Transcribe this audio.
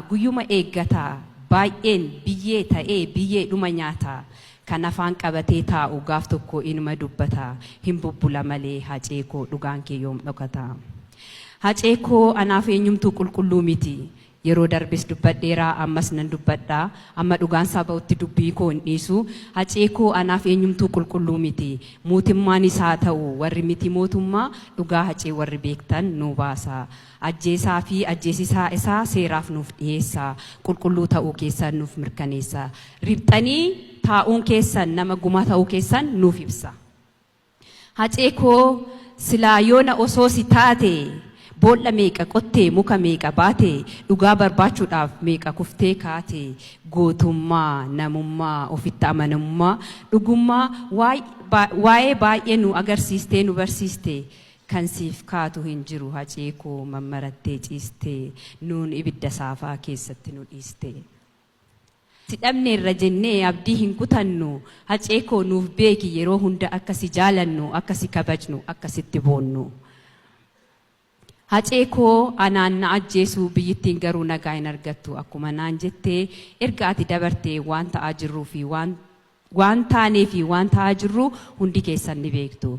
guyyuma eeggataa baay'een biyyee ta'ee biyyee dhuma nyaataa kan afaan qabatee taa'u gaaf tokko inuma dubbata hin bubbula malee hacee koo dhugaan kee yoom dhokata hacee koo anaaf eenyumtuu qulqulluu miti yeroo darbes dubbadheeraa ammas nan dubbadhaa amma dhugaan saba'utti dubbii koo hin dhiisu hacee koo anaaf eenyumtuu qulqulluu miti mootummaan isaa ta'u warri miti mootummaa dhugaa hacee warri beektan nu baasa ajjeesaa fi ajjeesisaa isaa seeraaf nuuf dhiyeessa qulqulluu ta'uu keessan nuuf mirkaneessa ribxanii taa'uun keessan nama gumaa ta'uu keessan nuuf ibsa hacee koo silaa yoona osoo si taate boolla meeqa qottee muka meeqa baate dhugaa barbaachuudhaaf meeqa kuftee kaate gootummaa namummaa ofitti amanamummaa dhugummaa waa'ee baay'ee nu agarsiistee nu barsiiste kan siif kaatu hin jiru hacee koo mammarattee ciiste nuun ibidda saafaa keessatti nu dhiiste si dhabne irra jennee abdii hin kutannu hacee koo nuuf beeki yeroo hunda akka si jaalannu akka si kabajnu akka sitti boonnu hacee koo anaan na ajjeesuu biyyittiin garuu nagaa hin argattu akkuma naan jettee erga ati dabartee waan ta'aa jirruu fi waan taanee fi waan ta'aa jirru hundi keessan ni beektu.